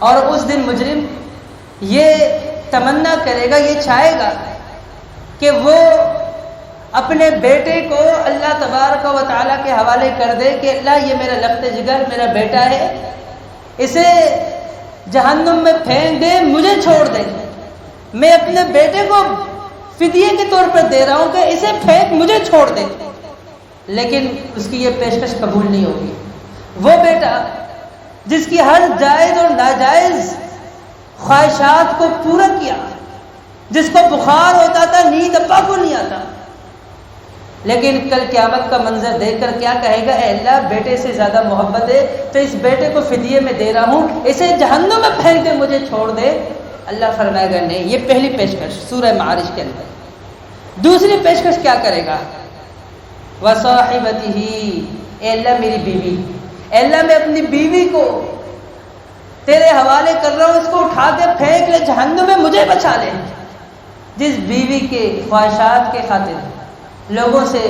اور اس دن مجرم یہ تمنا کرے گا، یہ چاہے گا کہ وہ اپنے بیٹے کو اللہ تبارک و تعالیٰ کے حوالے کر دے کہ اللہ یہ میرا لخت جگر میرا بیٹا ہے، اسے جہنم میں پھینک دے، مجھے چھوڑ دے، میں اپنے بیٹے کو فدیے کے طور پر دے رہا ہوں کہ اسے پھینک مجھے چھوڑ دے، لیکن اس کی یہ پیشکش قبول نہیں ہوگی۔ وہ بیٹا جس کی ہر جائز اور ناجائز خواہشات کو پورا کیا، جس کو بخار ہوتا تھا، نیند ابا کو نہیں آتا، لیکن کل قیامت کا منظر دیکھ کر کیا کہے گا، اے اللہ بیٹے سے زیادہ محبت ہے تو اس بیٹے کو فدیے میں دے رہا ہوں، اسے جہنم میں پھینک دے، مجھے چھوڑ دے۔ اللہ فرمائے گا نہیں۔ یہ پہلی پیشکش سورہ معارج کے اندر۔ دوسری پیشکش کیا کرے گا، وصاحبتہ، اے اللہ میری بیوی، اے اللہ میں اپنی بیوی کو تیرے حوالے کر رہا ہوں، اس کو اٹھا کے پھینک لے جہنم میں، مجھے بچا لے۔ جس بیوی کے خواہشات کے خاطر لوگوں سے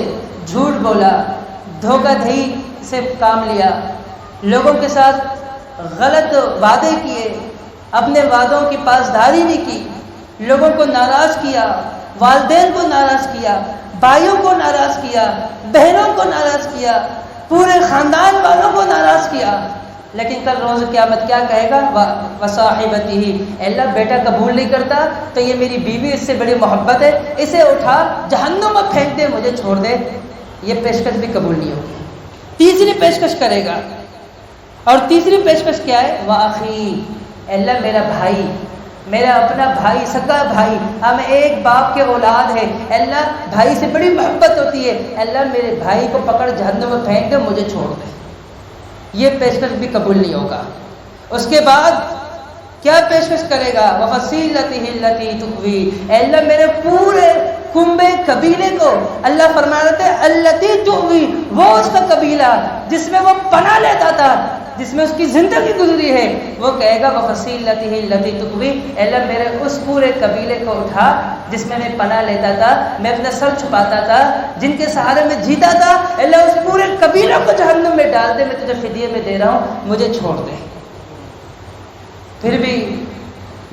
جھوٹ بولا، دھوکہ دہی سے کام لیا، لوگوں کے ساتھ غلط وعدے کیے، اپنے وعدوں کی پاسداری نہیں کی، لوگوں کو ناراض کیا، والدین کو ناراض کیا، بھائیوں کو ناراض کیا، بہنوں کو ناراض کیا، پورے خاندان والوں کو ناراض کیا، لیکن کل روز قیامت کیا کہے گا، وصاحبتہ، اللہ بیٹا قبول نہیں کرتا تو یہ میری بیوی، اس سے بڑی محبت ہے، اسے اٹھا جہنم میں پھینک دے، مجھے چھوڑ دے۔ یہ پیشکش بھی قبول نہیں ہوگی۔ تیسری پیشکش کرے گا، اور تیسری پیشکش کیا ہے، واخی، اللہ میرا بھائی، میرا اپنا بھائی، سگا بھائی، ہم ایک باپ کے اولاد ہیں، اللہ بھائی سے بڑی محبت ہوتی ہے، اللہ میرے بھائی کو پکڑ جہنم میں پھینک دے، مجھے چھوڑ دے۔ یہ پیشکش بھی قبول نہیں ہوگا۔ اس کے بعد کیا پیشکش کرے گا، وفصیلتہ التی تؤوی، اے اللہ میرے پورے کنبے قبیلے کو، اللہ فرما رہے تھے التی تؤوی، وہ اس کا قبیلہ جس میں وہ پناہ لیتا تھا، جس میں اس کی زندگی گزری ہے، وہ کہے گا وفصیلتہ التی تؤوی، اے اللہ میرے اس پورے قبیلے کو اٹھا جس میں پناہ لیتا تھا، میں اپنا سر چھپاتا تھا، جن کے سہارے میں جیتا تھا، اللہ اس پورے قبیلے کو جہنم میں ڈال دے، میں تجھے فدیے میں دے رہا ہوں، مجھے چھوڑ دے۔ پھر بھی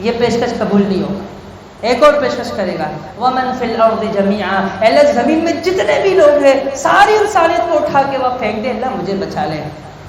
یہ پیشکش قبول نہیں ہوگا۔ ایک اور پیشکش کرے گا، وَمَنْ فِي الْأَرْضِ جَمِيعًا، اللہ زمین میں جتنے بھی لوگ ہیں ساری انسانیت کو اٹھا کے وہ پھینک دے، اللہ مجھے بچا لے۔